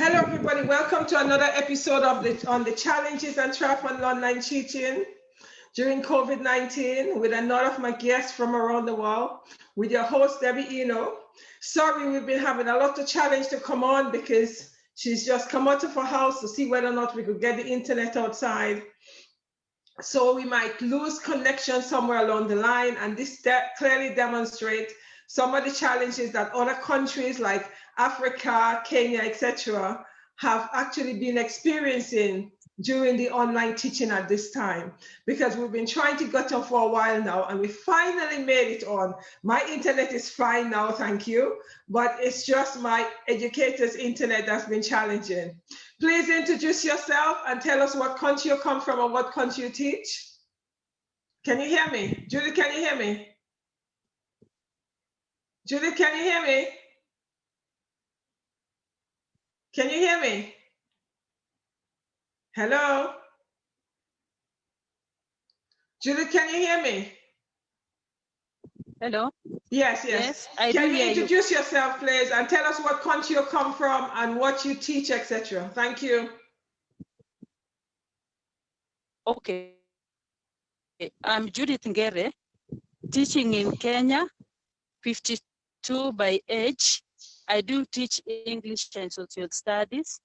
Hello, everybody. Welcome to another episode of on the challenges and threats on online teaching during COVID-19 with another of my guests from around the world, with your host, Debby Enoe. Sorry, we've been having a lot of challenge to come on because she's just come out of her house to see whether or not we could get the internet outside. So we might lose connection somewhere along the line, and this clearly demonstrates some of the challenges that other countries like Africa, Kenya, etc., have actually been experiencing during the online teaching at this time, because we've been trying to get on for a while now, and we finally made it on. My internet is fine now, thank you, but it's just my educator's internet that's been challenging. Please introduce yourself and tell us what country you come from or what country you teach. Can you hear me? Julie, can you hear me? Julie, can you hear me? Can you hear me? Hello? Julie, can you hear me? Hello? Yes. I can do you hear introduce yourself, please, and tell us what country you come from and what you teach, etc. Thank you. Okay. I'm Judith Ngere, teaching in Kenya, 52 by age. I do teach English and social studies.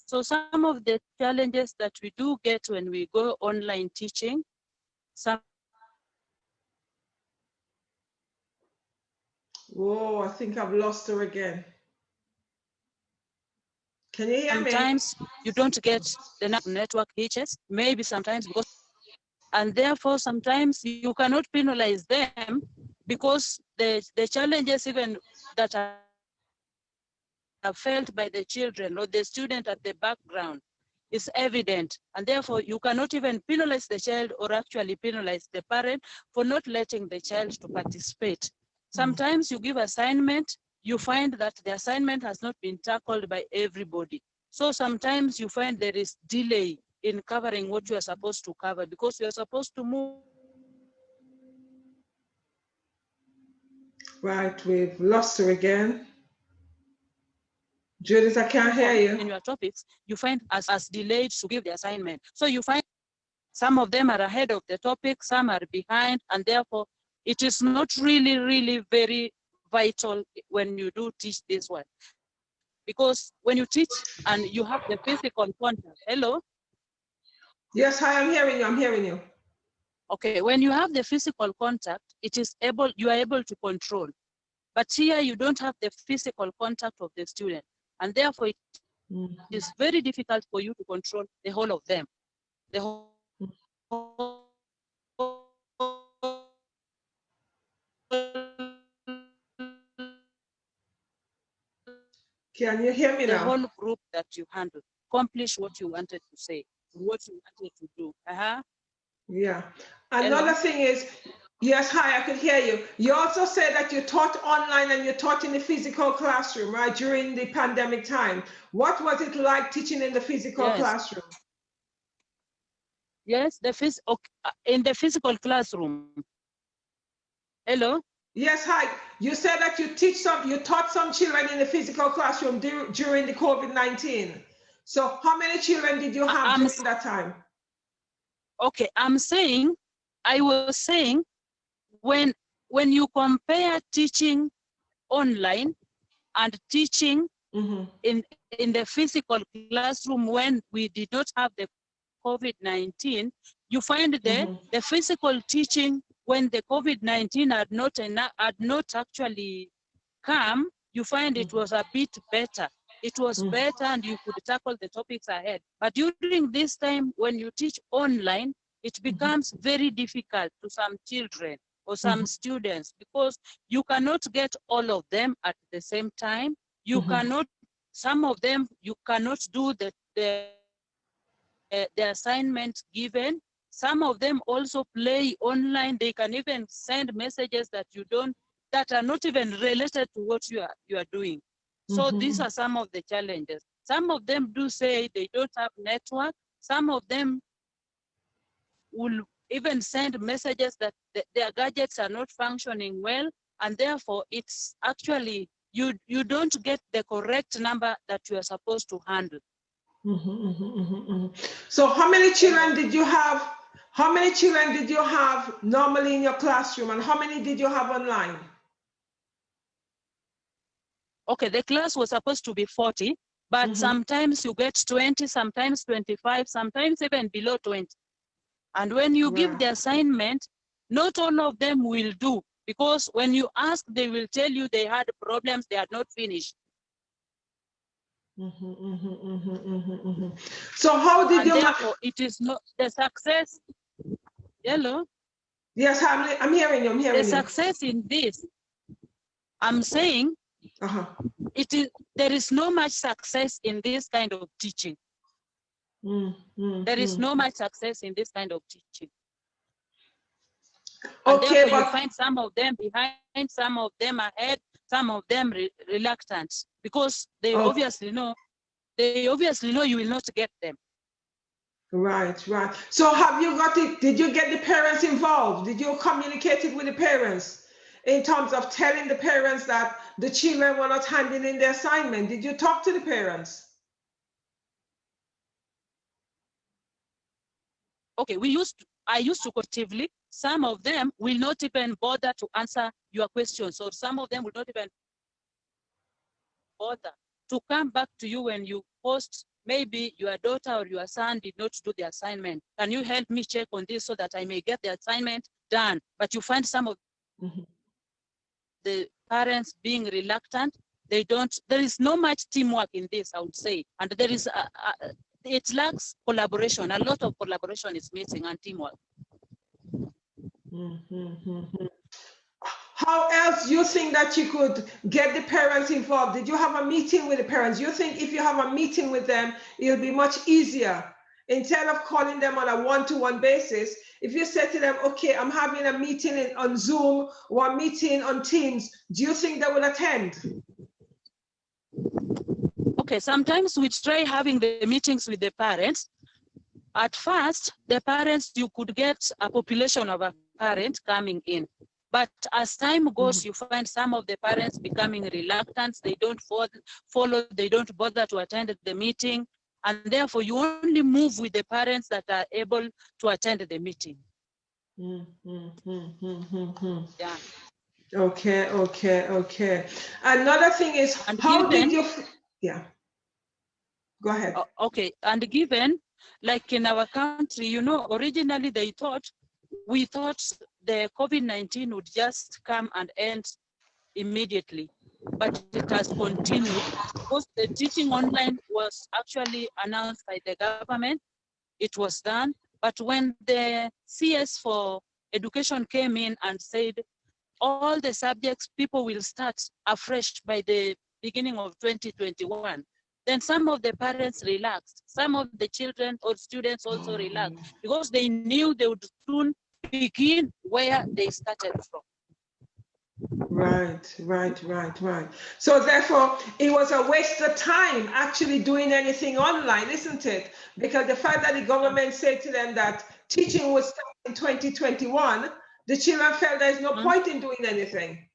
So some of the challenges that we do get when we go online teaching, Whoa, I think I've lost her again. Can you hear me? Sometimes you don't get the network hitches, maybe sometimes because, and therefore sometimes you cannot penalize them because the challenges even that are felt by the children or the student at the background is evident, and therefore you cannot even penalize the child or actually penalize the parent for not letting the child to participate. Sometimes you give assignment, you find that the assignment has not been tackled by everybody. So sometimes you find there is delay in covering what you are supposed to cover because you are supposed to move. Right, we've lost her again. Judith, I can't hear you. In your topics, you find as delayed to give the assignment. So you find some of them are ahead of the topic, some are behind, and therefore it is not really very vital when you do teach this one. Because when you teach and you have the physical contact, hello? Yes, hi, I'm hearing you. Okay, when you have the physical contact, you are able to control. But here you don't have the physical contact of the student. And therefore it is very difficult for you to control the whole of them. The whole Can you hear me now? The whole group that you handle, accomplish what you wanted to say, what you wanted to do. Yeah. Another thing is, yes, hi, I could hear you. You also said that you taught online and you taught in the physical classroom, right, during the pandemic time. What was it like teaching in the physical classroom? Yes, in the physical classroom. Hello? Yes, hi. You said that you taught some children in the physical classroom during the COVID-19. So how many children did you have during that time? Okay, I was saying, when you compare teaching online and teaching in the physical classroom when we did not have the COVID-19, you find the physical teaching when the COVID-19 had not actually come, you find it was a bit better. It was better and you could tackle the topics ahead. But during this time, when you teach online, it becomes very difficult to some children or some students because you cannot get all of them at the same time. You cannot, some of them, you cannot do the assignment given. Some of them also play online. They can even send messages that are not even related to what you are doing. So these are some of the challenges. Some of them do say they don't have network. Some of them will even send messages that their gadgets are not functioning well, and therefore it's actually you don't get the correct number that you are supposed to handle. So how many children did you have? How many children did you have normally in your classroom, and how many did you have online? Okay, the class was supposed to be 40, but sometimes you get 20, sometimes 25, sometimes even below 20. And when you give the assignment, not all of them will do, because when you ask, they will tell you they had problems, they had not finished. So how did you? Therefore, it is not the success. Hello. Yes, I'm hearing you. I'm hearing the you. Success in this, I'm saying, there is no much success in this kind of teaching. There is no much success in this kind of teaching. And okay, therefore you find some of them behind, some of them ahead, some of them reluctant, because they obviously know you will not get them. Right. So have you got it? Did you get the parents involved? Did you communicate it with the parents in terms of telling the parents that the children were not handing in the assignment? Did you talk to the parents? Okay, I used to collectively. Some of them will not even bother to answer your questions, or some of them will not even bother to come back to you when you post, maybe your daughter or your son did not do the assignment. Can you help me check on this so that I may get the assignment done? But you find some of the parents being reluctant. There is no much teamwork in this, I would say. And there is, it lacks collaboration. A lot of collaboration is missing, and teamwork. How else do you think that you could get the parents involved? Did you have a meeting with the parents? You think if you have a meeting with them, it'll be much easier? Instead of calling them on a one-to-one basis, if you say to them, okay, I'm having a meeting on Zoom or a meeting on Teams, do you think they will attend? Okay, sometimes we try having the meetings with the parents. At first, the parents, you could get a population of a parent coming in. But as time goes, you find some of the parents becoming reluctant. They don't follow, they don't bother to attend the meeting. And therefore, you only move with the parents that are able to attend the meeting. Yeah. Okay. Another thing is, and how did you, go ahead. Okay, and given, like in our country, originally we thought the COVID-19 would just come and end immediately, but it has continued because the teaching online was actually announced by the government. It was done, but when the CS for education came in and said all the subjects people will start afresh by the beginning of 2021, then some of the parents relaxed. Some of the children or students also relaxed because they knew they would soon begin where they started from. Right. So therefore, it was a waste of time actually doing anything online, isn't it? Because the fact that the government said to them that teaching would start in 2021, the children felt there's no point in doing anything.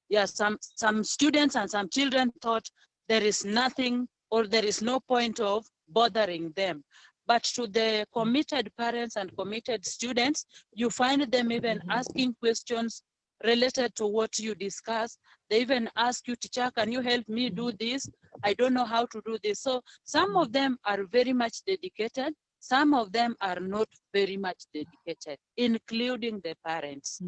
Yes, some students and some children thought there is nothing or there is no point of bothering them. But to the committed parents and committed students, you find them even asking questions related to what you discuss. They even ask you, teacher, can you help me do this? I don't know how to do this. So some of them are very much dedicated. Some of them are not very much dedicated, including the parents.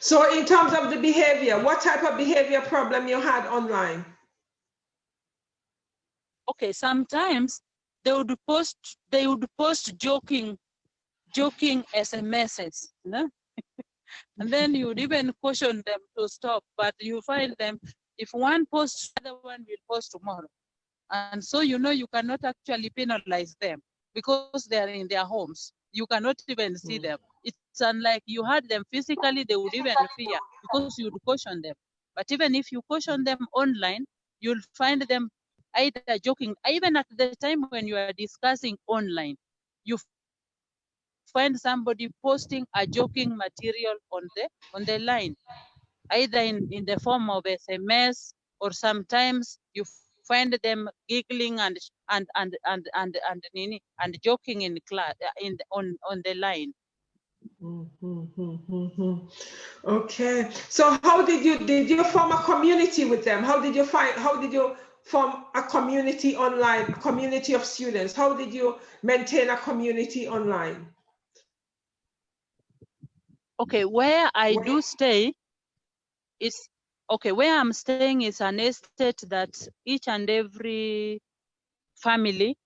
So in terms of the behavior, what type of behavior problem you had online? Okay, sometimes they would post joking SMSs, no? And then you would even caution them to stop, but you find them, if one posts, the other one will post tomorrow. And so, you cannot actually penalize them because they are in their homes. You cannot even see them. It's unlike you had them physically, they would even fear because you would caution them. But even if you caution them online, you'll find them either joking, even at the time when you are discussing online, you find somebody posting a joking material on the line, either in the form of SMS, or sometimes you find them giggling and joking in class on the line. Okay, so how did you form a community with them? How did you form a community online, a community of students? How did you maintain a community online? Okay, where I do stay is, where I'm staying is an estate that each and every family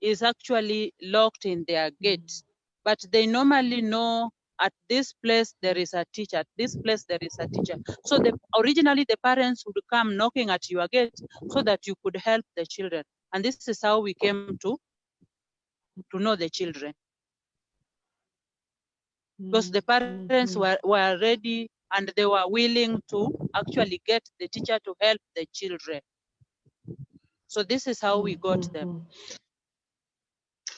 is actually locked in their gate, but they normally know at this place there is a teacher, at this place there is a teacher. So originally the parents would come knocking at your gate so that you could help the children. And this is how we came to know the children. Because the parents were ready and they were willing to actually get the teacher to help the children. So this is how we got them.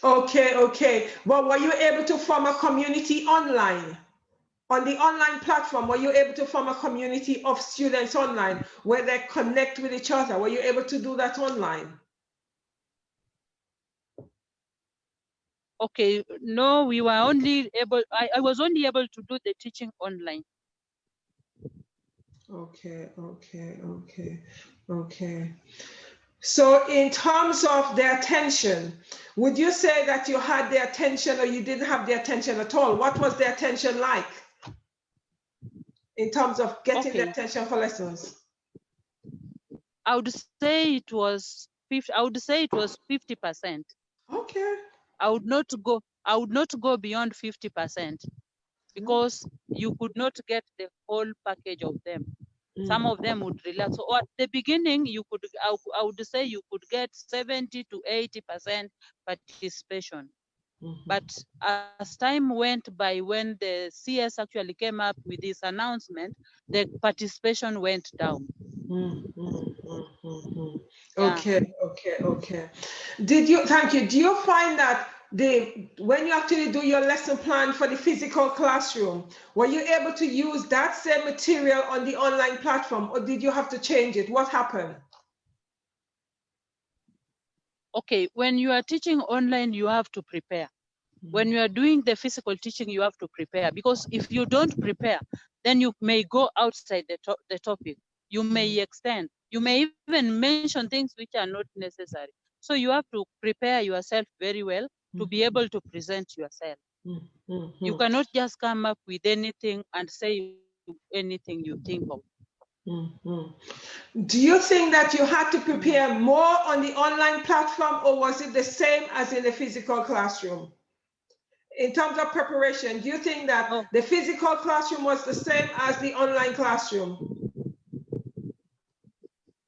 Okay. Well, were you able to form a community online? On the online platform, were you able to form a community of students online where they connect with each other? Were you able to do that online? Okay, no, we were only able, I was only able to do the teaching online. Okay. So in terms of their attention, would you say that you had the attention or you didn't have the attention at all? What was the attention like in terms of getting the attention for lessons? I would say it was 50%. Okay. I would not go beyond 50% because you could not get the whole package of them. Some of them would relax. So at the beginning, I would say you could get 70 to 80% participation. But as time went by, when the CS actually came up with this announcement, the participation went down. Okay. Thank you. Do you find that when you actually do your lesson plan for the physical classroom, were you able to use that same material on the online platform, or did you have to change it? What happened? Okay, when you are teaching online, you have to prepare. When you are doing the physical teaching, you have to prepare, because if you don't prepare, then you may go outside the topic. You may extend. You may even mention things which are not necessary. So you have to prepare yourself very well to be able to present yourself. You cannot just come up with anything and say anything you think of. Do you think that you had to prepare more on the online platform, or was it the same as in the physical classroom? In terms of preparation, do you think that the physical classroom was the same as the online classroom?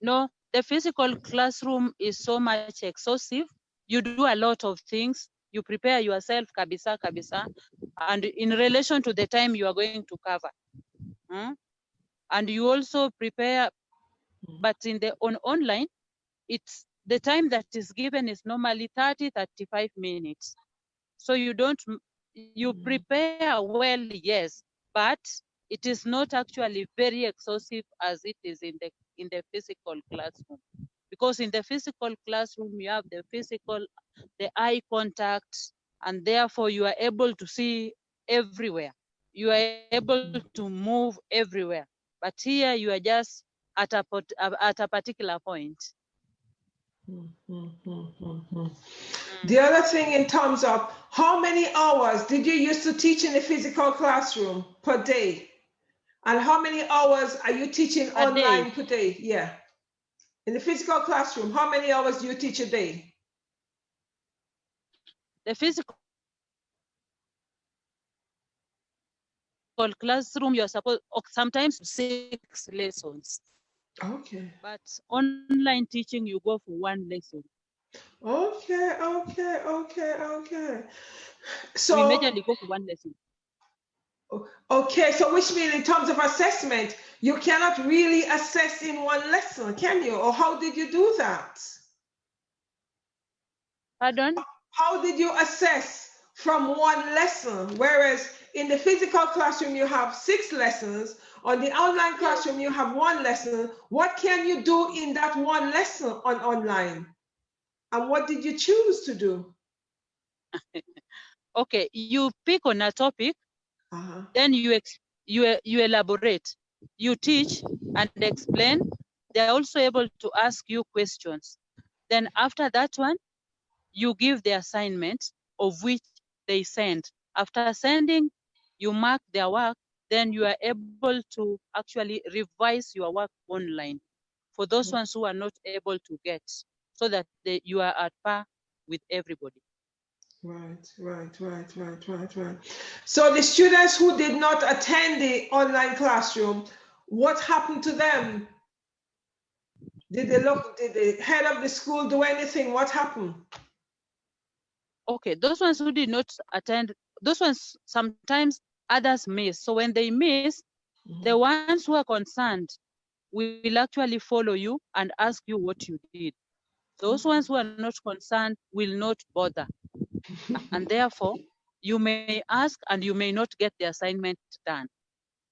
No, the physical classroom is so much exhaustive. You do a lot of things. You prepare yourself, kabisa, and in relation to the time you are going to cover. And you also prepare, but on online, it's the time that is given is normally 30-35 minutes. So you prepare well, yes, but it is not actually very exhaustive as it is in the physical classroom. Because in the physical classroom, you have the eye contact, and therefore you are able to see everywhere. You are able to move everywhere. But here you are just at a particular point. The other thing, in terms of how many hours did you used to teach in the physical classroom per day? And how many hours are you teaching online per day? Yeah. In the physical classroom, how many hours do you teach a day? The physical classroom, you're supposed sometimes 6 lessons. Okay. But online teaching, you go for 1 lesson. Okay. So we majorly go for 1 lesson. Okay, so which means in terms of assessment, you cannot really assess in 1 lesson, can you? Or how did you do that? Pardon? How did you assess from one lesson, whereas in the physical classroom you have 6 lessons. On the online classroom you have 1 lesson. What can you do in that 1 lesson on online? And what did you choose to do? Okay, you pick on a topic, then you elaborate, you teach and explain. They're also able to ask you questions. Then after that one, you give the assignment of which they send. After sending, you mark their work, then you are able to actually revise your work online for those ones who are not able to get, so that you are at par with everybody. Right. So the students who did not attend the online classroom, what happened to them? Did the head of the school do anything? What happened? Okay, those ones who did not attend, those ones sometimes others miss. So when they miss, the ones who are concerned will actually follow you and ask you what you did. Those ones who are not concerned will not bother. And therefore, you may ask and you may not get the assignment done.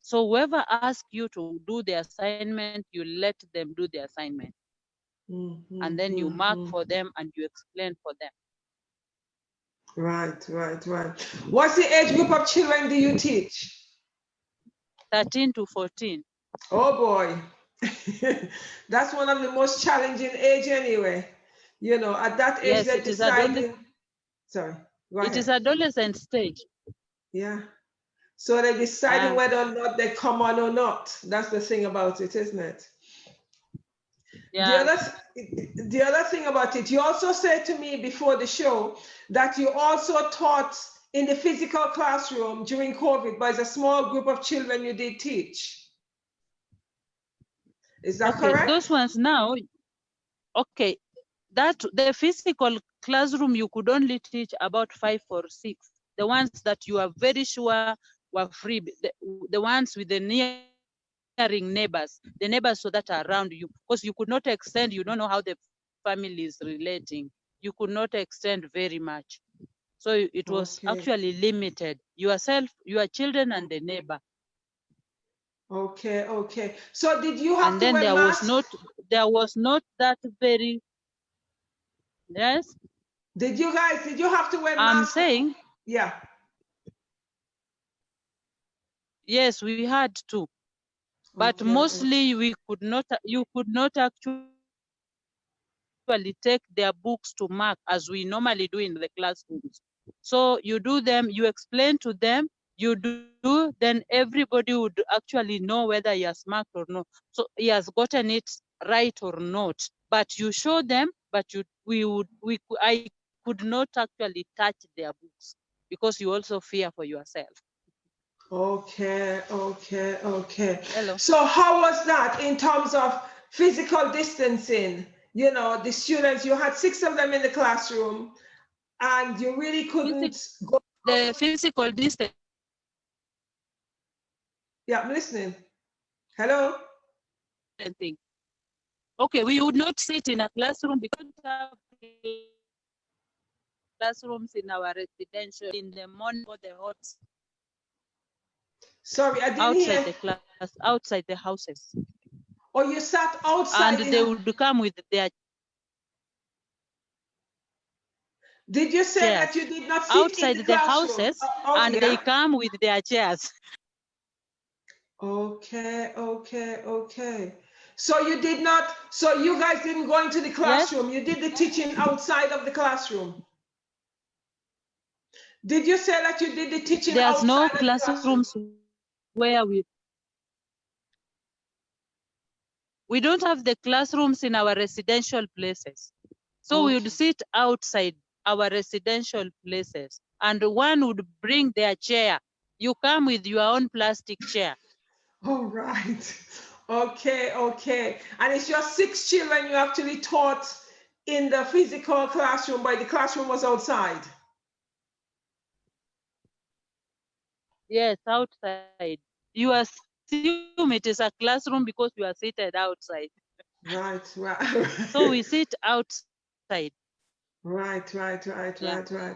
So whoever asks you to do the assignment, you let them do the assignment. And then you mark for them and you explain for them. Right. What's the age group of children do you teach? 13 to 14. Oh boy. That's one of the most challenging age anyway. You know, at that age Yes, they're it is deciding. Sorry, go ahead. It is adolescent stage. Yeah. So they're deciding whether or not they come on or not. That's the thing about it, isn't it? Yeah. The other thing about it, you also said to me before the show that you also taught in the physical classroom during COVID, but it's a small group of children you did teach. Is that correct? Those ones now, okay, that the physical classroom you could only teach about 5 or 6. The ones that you are very sure were free, the ones with the nearing neighbors, the neighbors so that are around you, because you could not extend, you don't know how the family is relating. You could not extend very much. So it was actually limited. Yourself, your children and the neighbor. Okay. So did you have and to then wear masks? There was not that very, yes? Did you have to wear masks? I'm saying, yeah. Yes, we had to. But mostly you could not actually take their books to mark as we normally do in the classrooms. So you do them, you explain to them, you do, then everybody would actually know whether he has marked or not. So he has gotten it right or not. But you show them, but I could not actually touch their books because you also fear for yourself. Okay. Hello. So how was that in terms of physical distancing? You know, the students, you had 6 of them in the classroom and you really couldn't go. The physical distance. Yeah, I'm listening. Hello? Okay, we would not sit in a classroom because we don't have classrooms in our residential in the morning for the hot. Sorry, I didn't hear. Outside the class, outside the houses. Or you sat outside. And they would come with their. Did you say chairs. that you did not sit outside in the houses, and they come with their chairs? Okay. So you did not. So you guys didn't go into the classroom. Yes? You did the teaching outside of the classroom. Did you say that you did the teaching There's outside no of the classroom? where we don't have the classrooms in our residential places. So we would sit outside our residential places, and one would bring their chair. You come with your own plastic chair. All right. Okay. And it's your 6 children you actually taught in the physical classroom, but the classroom was outside. Yes, outside. You assume it is a classroom because you are seated outside. Right. So we sit outside. Right. Yeah.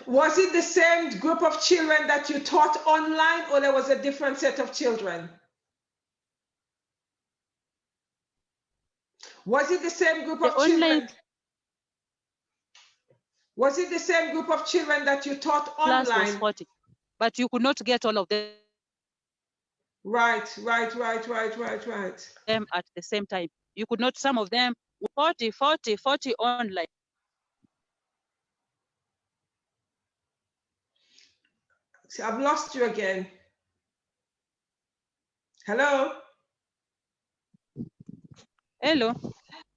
Was it the same group of children that you taught online, or there was a different set of children? Was it the same group of children? Was it the same group of children that you taught online? Class was 40, but you could not get all of them. Right. Them at the same time. You could not, some of them, 40 online. I've lost you again. Hello? Hello?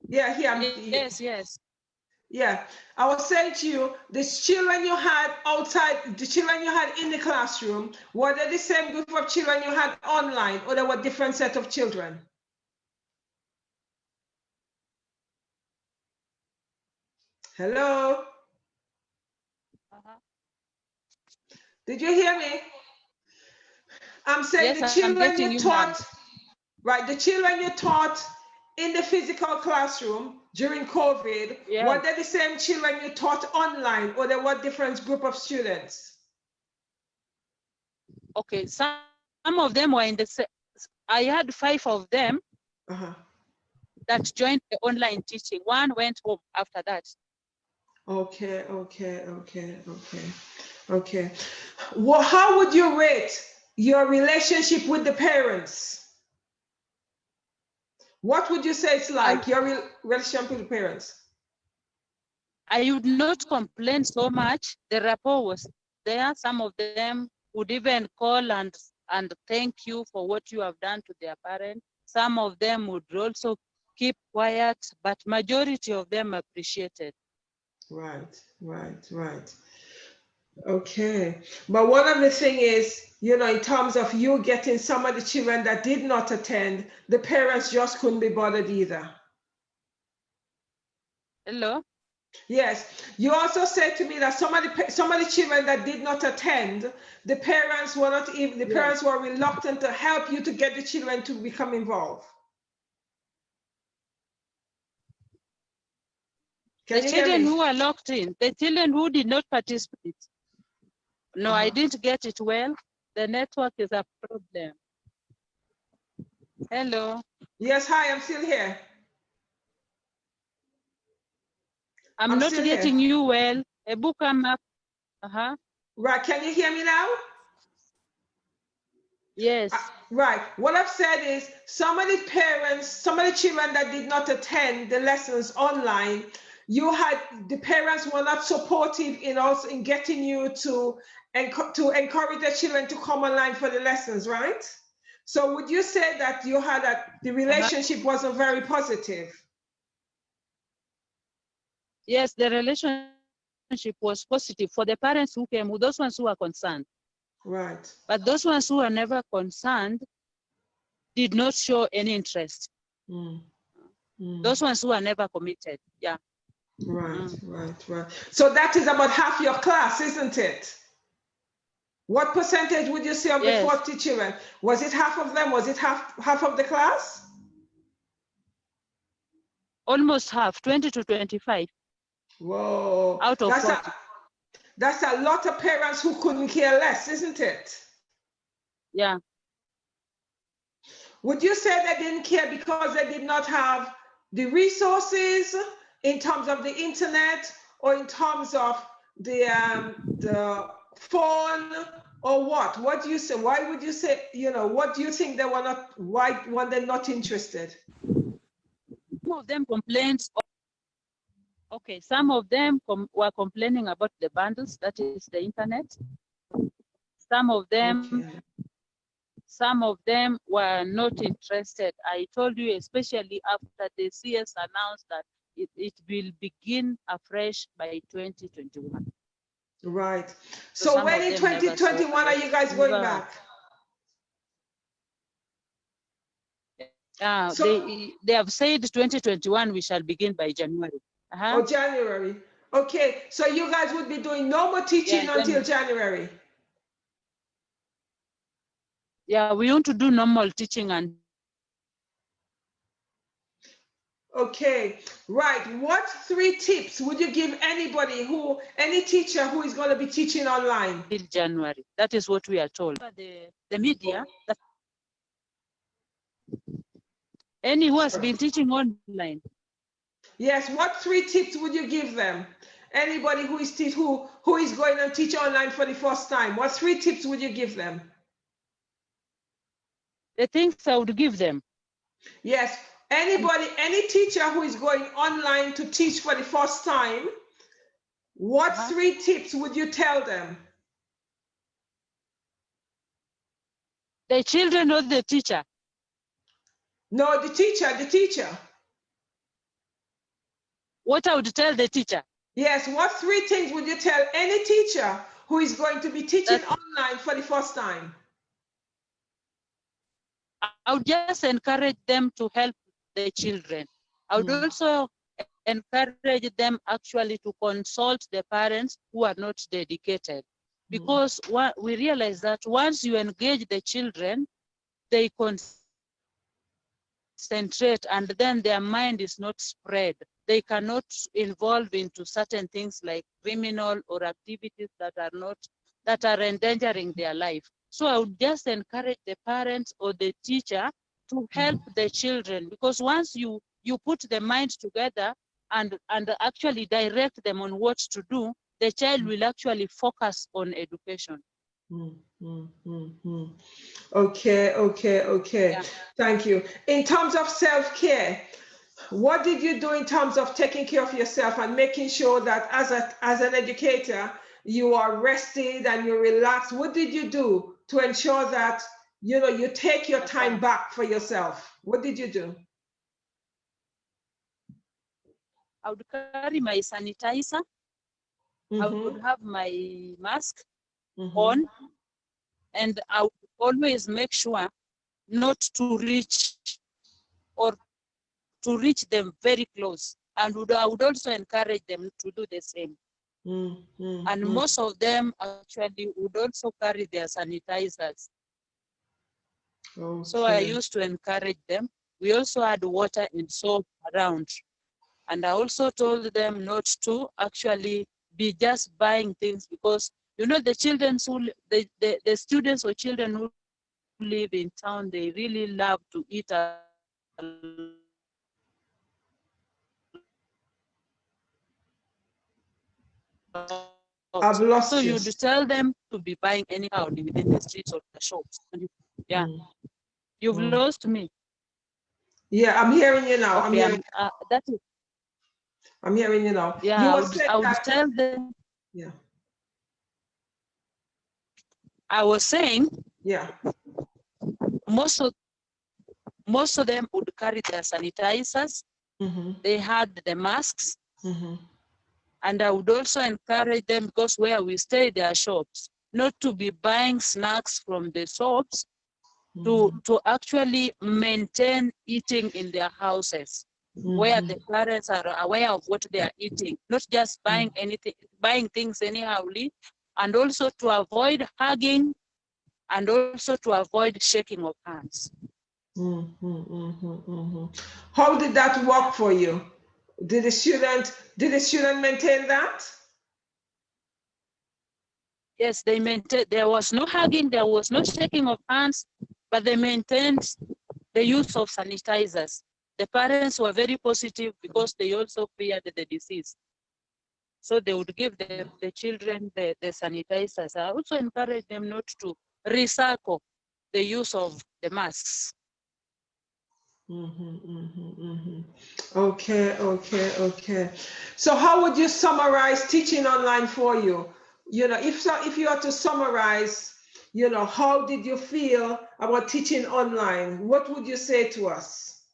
Yeah, here. Yes. Yeah, I was saying to you, the children you had outside, the children you had in the classroom, were they the same group of children you had online, or they were different set of children? Hello? Did you hear me? I'm saying Yes, the children you taught, right, the children you taught in the physical classroom during COVID, were they the same children you taught online, or they were different group of students? Okay, some of them were in the, I had 5 of them that joined the online teaching. One went home after that. Okay. Well, how would you rate your relationship with the parents? What would you say it's like, your relationship with the parents? I would not complain so much. The rapport was there. Some of them would even call and thank you for what you have done to their parents. Some of them would also keep quiet, but majority of them appreciated. Right. Okay. But one of the thing is, you know, in terms of you getting some of the children that did not attend, the parents just couldn't be bothered either. Hello? Yes. You also said to me that some of the children that did not attend, the parents were not even, the parents were reluctant to help you to get the children to become involved. The children who are locked in, the children who did not participate. No, I didn't get it well. The network is a problem. Hello. Yes, hi, I'm still here. I'm not getting you well. A book come up. Right, can you hear me now? Yes. Right, what I've said is some of the parents, some of the children that did not attend the lessons online, the parents were not supportive in getting you to encourage the children to come online for the lessons, right? So would you say that the relationship wasn't very positive? Yes, the relationship was positive for the parents who came, those ones who are concerned. Right. But those ones who are never concerned did not show any interest. Those ones who are never committed, yeah. Right. So that is about half your class, isn't it? What percentage would you say of the 40 children? Was it half of them? Was it half of the class? Almost half, 20 to 25. Whoa. Out of 40. That's a lot of parents who couldn't care less, isn't it? Yeah. Would you say they didn't care because they did not have the resources in terms of the internet, or in terms of the phone, or what? What do you say? Why would you say, what do you think they were not, why were they not interested? Some of them complained. Okay, some of them were complaining about the bundles, that is the internet. Some of them were not interested. I told you, especially after the CS announced that it will begin afresh by 2021. Right. So when in 2021 are you guys going back? They have said 2021 we shall begin by January. Oh, January. Okay, so you guys would be doing no more teaching until January. Yeah, we want to do normal teaching and. Okay, right. What 3 tips would you give anybody any teacher who is going to be teaching online? Till January. That is what we are told. The media, any who has been teaching online. Yes, what 3 tips would you give them? Anybody who is who is going to teach online for the first time, what 3 tips would you give them? The things I would give them. Yes, any teacher who is going online to teach for the first time, what 3 tips would you tell them? The children or the teacher? No, the teacher. What I would tell the teacher? Yes, what 3 things would you tell any teacher who is going to be teaching online for the first time? I would just encourage them to help the children. I would also encourage them actually to consult the parents who are not dedicated. Because we realize that once you engage the children, they concentrate and then their mind is not spread. They cannot involve into certain things like criminal or activities that are endangering their life. So I would just encourage the parents or the teacher to help the children, because once you put the mind together and actually direct them on what to do, the child will actually focus on education. Okay. Yeah. Thank you. In terms of self-care, what did you do in terms of taking care of yourself and making sure that as an educator, you are rested and you're relaxed? What did you do to ensure that you take your time back for yourself? What did you do? I would carry my sanitizer. I would have my mask on, and I would always make sure not to reach them very close. And I would also encourage them to do the same. And most of them actually would also carry their sanitizers. Okay. So I used to encourage them. We also had water and soap around. And I also told them not to actually be just buying things, because the children the students or children who live in town, they really love to eat a I've lost so you. you'd tell them to be buying anyhow within the streets or the shops. Yeah. You've lost me. Yeah, I'm hearing you now. Okay, I'm hearing. That is. I'm hearing you now. Yeah, I would tell them. Yeah. I was saying. Yeah. Most of them would carry their sanitizers. They had the masks. And I would also encourage them, because where we stay, there are shops, not to be buying snacks from the shops, to actually maintain eating in their houses, where the parents are aware of what they are eating, not just buying buying things anyhowly, and also to avoid hugging, and also to avoid shaking of hands. How did that work for you? Did the student maintain that? Yes, they maintained. There was no hugging, there was no shaking of hands, but they maintained the use of sanitizers. The parents were very positive because they also feared the disease. So they would give the children the sanitizers. I also encourage them not to recycle the use of the masks. Okay. So how would you summarize teaching online for you? If you are to summarize, how did you feel about teaching online? What would you say to us?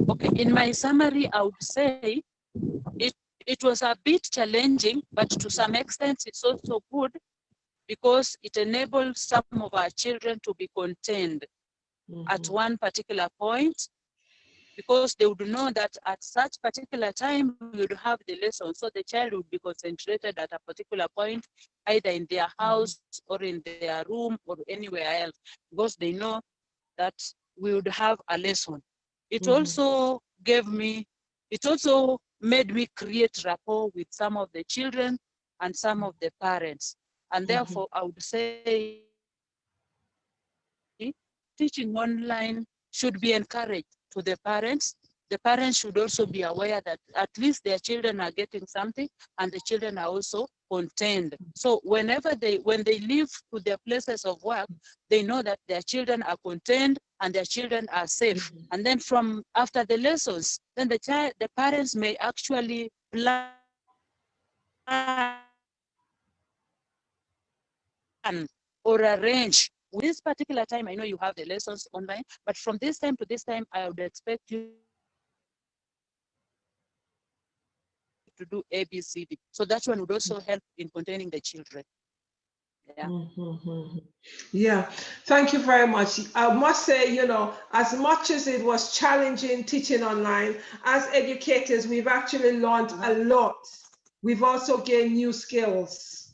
Okay, in my summary, I would say it was a bit challenging, but to some extent it's also good, because it enables some of our children to be contained at one particular point, because they would know that at such particular time we would have the lesson. So the child would be concentrated at a particular point, either in their house or in their room or anywhere else, because they know that we would have a lesson. it also made me create rapport with some of the children and some of the parents. And therefore, I would say teaching online should be encouraged to the parents. The parents should also be aware that at least their children are getting something and the children are also contained. So when they leave to their places of work, they know that their children are contained and their children are safe. And then from after the lessons, then the parents may actually plan or arrange. This particular time, I know you have the lessons online, but from this time to this time, I would expect you to do ABCD. So that one would also help in containing the children. Yeah. Yeah, thank you very much. I must say, as much as it was challenging teaching online, as educators, we've actually learned a lot. We've also gained new skills,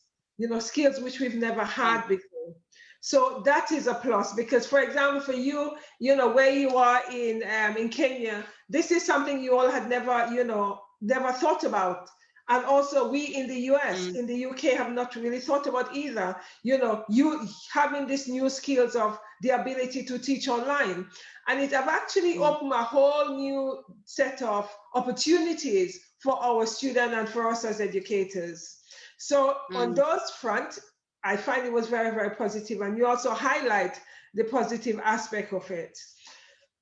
skills which we've never had before. So that is a plus because, for example, for you, where you are in Kenya, this is something you all had never thought about. And also we in the US, in the UK have not really thought about either, you having these new skills of the ability to teach online. And it have actually opened a whole new set of opportunities for our students and for us as educators. So on those front, I find it was very, very positive. And you also highlight the positive aspect of it.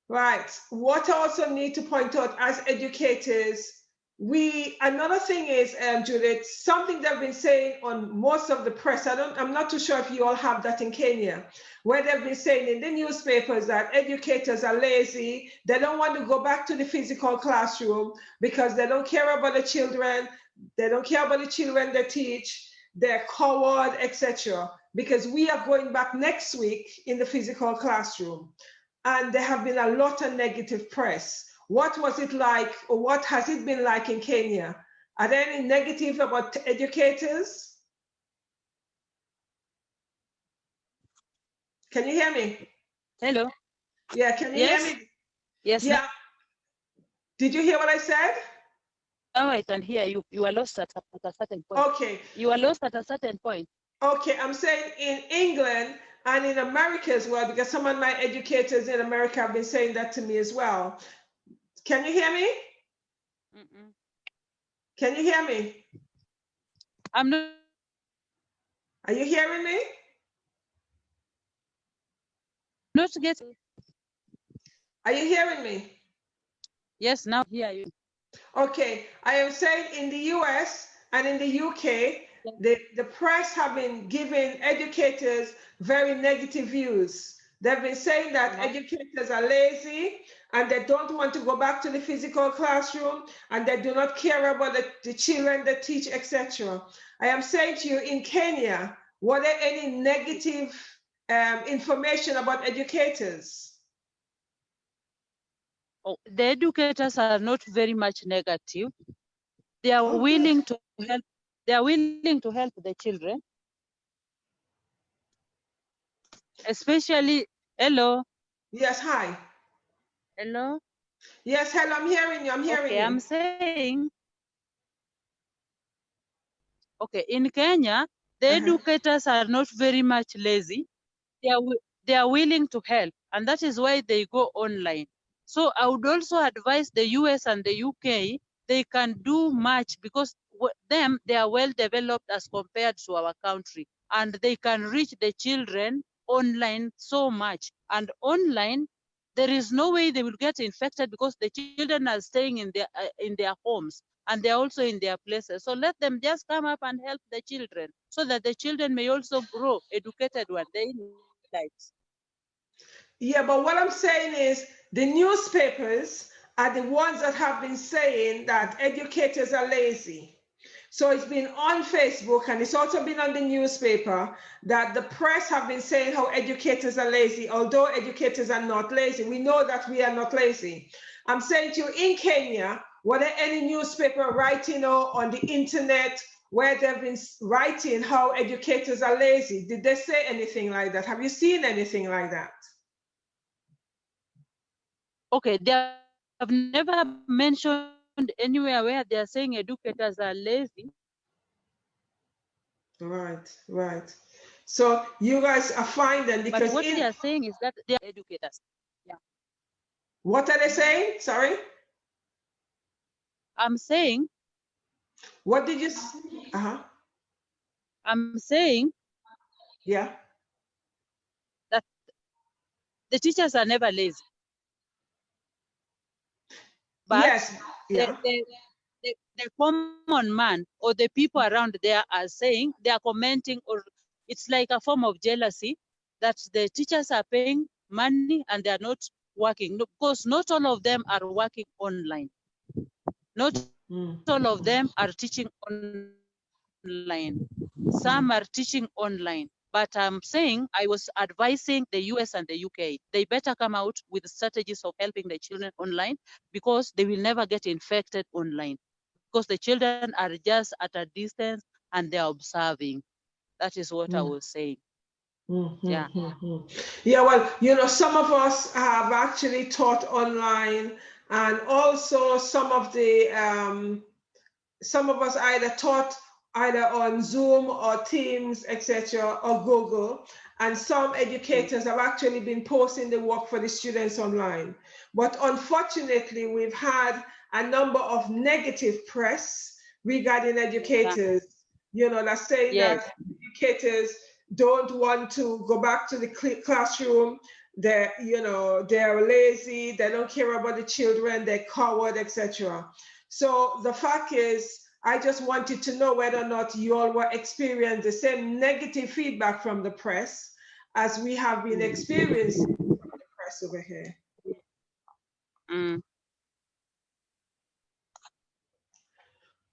Right. What I also need to point out as educators, another thing is, Judith, something they've been saying on most of the press, I'm not too sure if you all have that in Kenya, where they've been saying in the newspapers that educators are lazy, they don't want to go back to the physical classroom because they don't care about the children, they don't care about the children they teach, they're coward, etc. Because we are going back next week in the physical classroom. And there have been a lot of negative press. What was it like, or what has it been like in Kenya? Are there any negative about educators? Can you hear me? Hello. Yeah, can you hear me? Yes. Yeah. Did you hear what I said? Oh, I can hear you. You are lost at a certain point. Okay. You are lost at a certain point. Okay, I'm saying in England and in America as well, because some of my educators in America have been saying that to me as well. Can you hear me? Can you hear me? I'm not. Are you hearing me? Not getting. Are you hearing me? Yes, now I hear you. Okay, I am saying in the US and in the UK, the press have been giving educators very negative views. They've been saying that educators are lazy and they don't want to go back to the physical classroom and they do not care about the children they teach, etc. I am saying to you, in Kenya, were there any negative information about educators? Oh, the educators are not very much negative. They are willing to help. They are willing to help the children, especially. Hello. Yes. Hi. Hello. Yes. Hello. I'm hearing you. I'm hearing you. I'm saying. Okay, in Kenya, the educators are not very much lazy. They are willing to help, and that is why they go online. So I would also advise the US and the UK, they can do much because they are well developed as compared to our country, and they can reach the children online so much. And online, there is no way they will get infected because the children are staying in their homes and they're also in their places. So let them just come up and help the children so that the children may also grow educated one day in lives. Yeah, but what I'm saying is the newspapers are the ones that have been saying that educators are lazy. So it's been on Facebook and it's also been on the newspaper that the press have been saying how educators are lazy, although educators are not lazy. We know that we are not lazy. I'm saying to you, in Kenya, were there any newspaper writing or on the internet where they've been writing how educators are lazy? Did they say anything like that? Have you seen anything like that? Okay, there have never mentioned anywhere where they are saying educators are lazy. Right, right. So you guys are fine then, because but what they are saying is that they are educators. Yeah. What are they saying? Sorry? I'm saying. What did you? I'm saying. Yeah. That the teachers are never lazy. But yes. Yeah. The common man or the people around there are saying, they are commenting, or it's like a form of jealousy that the teachers are paying money and they are not working. No, because not all of them are working online. Not all of them are teaching online. Some are teaching online. But I'm saying, I was advising the US and the UK, they better come out with strategies of helping the children online, because they will never get infected online. Because the children are just at a distance and they're observing. That is what I was saying. Yeah. Yeah, well, you know, some of us have actually taught online, and also some of us either taught either on Zoom or Teams, etc., or Google, and some educators have actually been posting the work for the students online. But unfortunately, we've had a number of negative press regarding educators, you know, that's saying that educators don't want to go back to the classroom. They're, you know, they're lazy, they don't care about the children, they're coward, etc. So the fact is, I just wanted to know whether or not you all were experiencing the same negative feedback from the press as we have been experiencing from the press over here.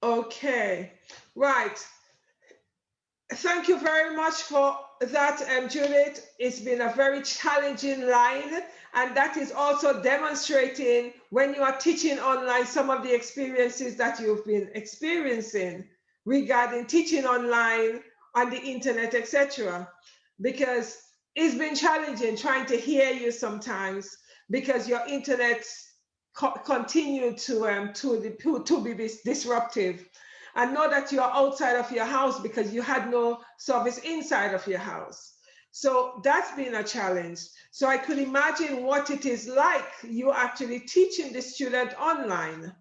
Okay, right. Thank you very much for that, Judith. It's been a very challenging line, and that is also demonstrating, when you are teaching online, some of the experiences that you've been experiencing regarding teaching online, on the internet, etc. Because it's been challenging trying to hear you sometimes, because your internet continue to be disruptive. And know that you are outside of your house because you had no service inside of your house. So that's been a challenge. So I could imagine what it is like, you actually teaching the student online,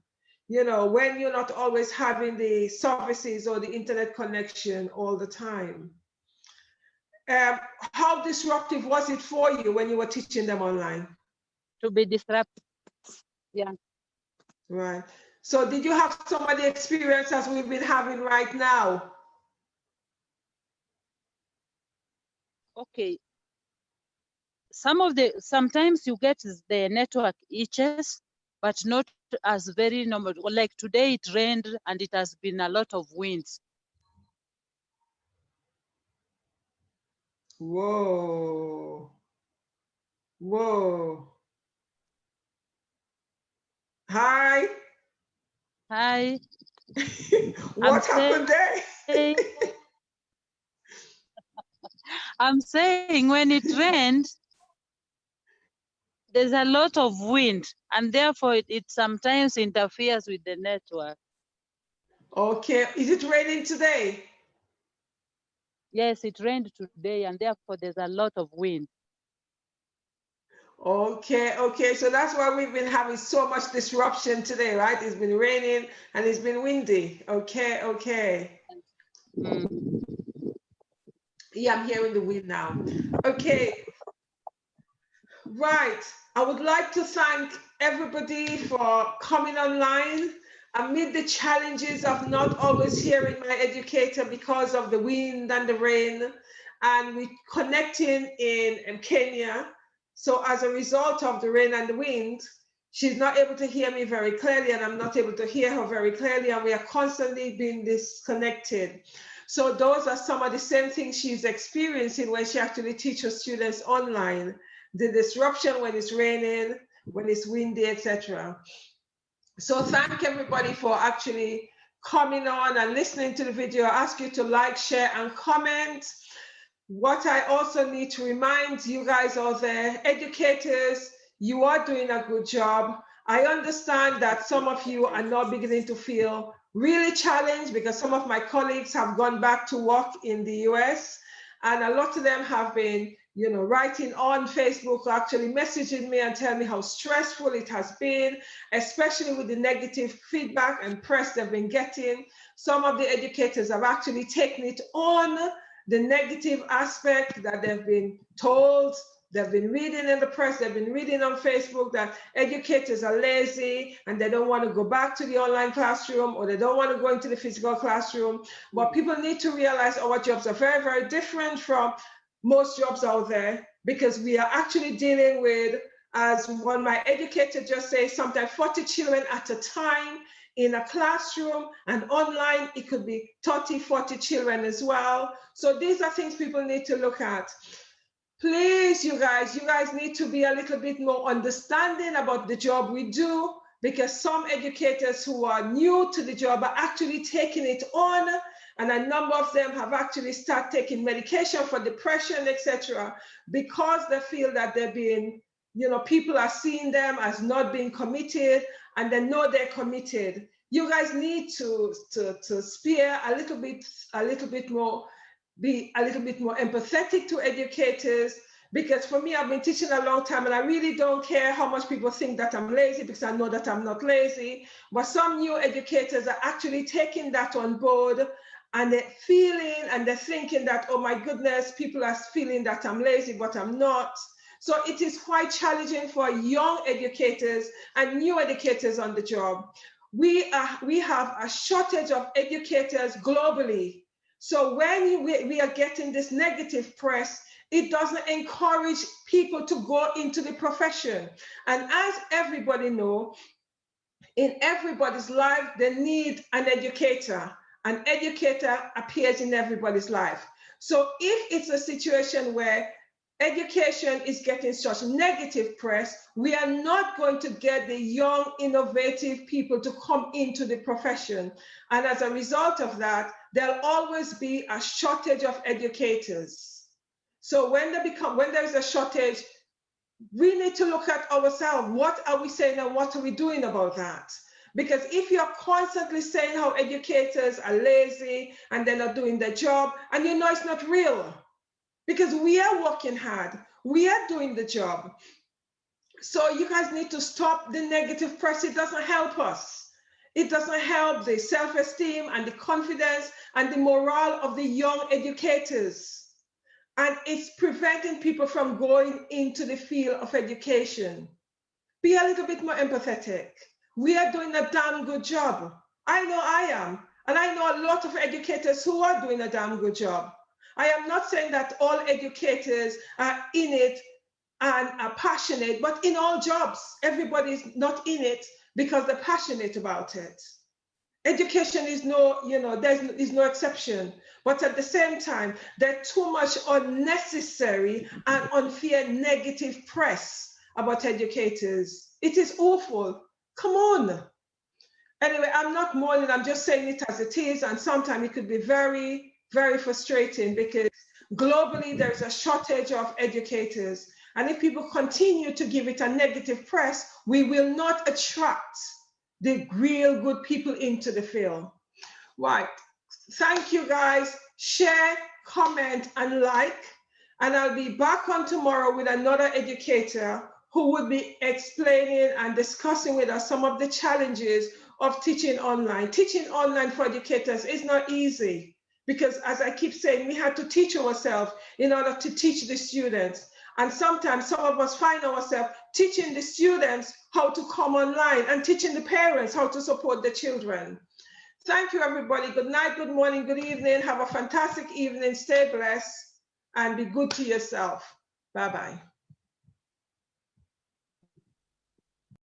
you know, when you're not always having the services or the internet connection all the time. How disruptive was it for you when you were teaching them online? To be disruptive. Yeah. Right. So did you have some of the experiences we've been having right now? Okay. Sometimes you get the network itches, but not as very normal. Like today it rained and it has been a lot of winds. Whoa. Whoa. Hi. Hi. What happened there? I'm saying when it rained, there's a lot of wind, and therefore it sometimes interferes with the network. Okay. Is it raining today? Yes, it rained today, and therefore there's a lot of wind. Okay, okay. So that's why we've been having so much disruption today, right? It's been raining and it's been windy. Okay, okay. Yeah, I'm hearing the wind now. Okay. Right. I would like to thank everybody for coming online amid the challenges of not always hearing my educator because of the wind and the rain, and we connecting in Kenya. So as a result of the rain and the wind, she's not able to hear me very clearly, and I'm not able to hear her very clearly, and we are constantly being disconnected. So those are some of the same things she's experiencing when she actually teaches students online. The disruption when it's raining, when it's windy, etc. So thank everybody for actually coming on and listening to the video. I ask you to like, share, and comment. What I also need to remind you guys out there, educators, you are doing a good job. I understand that some of you are now beginning to feel really challenged because some of my colleagues have gone back to work in the US, and a lot of them have been, you know, writing on Facebook, actually messaging me and telling me how stressful it has been, especially with the negative feedback and press they've been getting. Some of the educators have actually taken it on, the negative aspect that they've been told. They've been reading in the press, they've been reading on Facebook that educators are lazy and they don't want to go back to the online classroom, or they don't want to go into the physical classroom. But people need to realize our jobs are very, very different from most jobs out there, because we are actually dealing with, as one of my educators just says, sometimes 40 children at a time in a classroom, and online it could be 30, 40 children as well. So these are things people need to look at. Please, you guys need to be a little bit more understanding about the job we do, because some educators who are new to the job are actually taking it on, and a number of them have actually started taking medication for depression, etc., because they feel that they're being, you know, people are seeing them as not being committed, and they know they're committed. You guys need to spare a little bit more, be a little bit more empathetic to educators, because for me, I've been teaching a long time and I really don't care how much people think that I'm lazy, because I know that I'm not lazy. But some new educators are actually taking that on board, and they're feeling and they're thinking that, oh my goodness, people are feeling that I'm lazy, but I'm not. So it is quite challenging for young educators and new educators on the job. We have a shortage of educators globally. So when we are getting this negative press, it doesn't encourage people to go into the profession. And as everybody knows, in everybody's life, they need an educator. An educator appears in everybody's life. So if it's a situation where education is getting such negative press, we are not going to get the young, innovative people to come into the profession. And as a result of that, there'll always be a shortage of educators. So when there is a shortage, we need to look at ourselves. What are we saying and what are we doing about that? Because if you're constantly saying how educators are lazy and they're not doing their job, and you know it's not real, because we are working hard, we are doing the job. So you guys need to stop the negative press. It doesn't help us. It doesn't help the self-esteem and the confidence and the morale of the young educators. And it's preventing people from going into the field of education. Be a little bit more empathetic. We are doing a damn good job. I know I am. And I know a lot of educators who are doing a damn good job. I am not saying that all educators are in it and are passionate, but in all jobs, everybody's not in it because they're passionate about it. Education is no, you know, there's no exception. But at the same time, there's too much unnecessary and unfair negative press about educators. It is awful. Come on. Anyway, I'm not mourning, I'm just saying it as it is. And sometimes it could be very, very frustrating, because globally there's a shortage of educators. And if people continue to give it a negative press, we will not attract the real good people into the field. Right. Thank you guys. Share, comment, and like. And I'll be back on tomorrow with another educator who will be explaining and discussing with us some of the challenges of teaching online. Teaching online for educators is not easy, because as I keep saying, we have to teach ourselves in order to teach the students. And sometimes some of us find ourselves teaching the students how to come online and teaching the parents how to support the children. Thank you, everybody. Good night, good morning, good evening. Have a fantastic evening. Stay blessed and be good to yourself. Bye-bye.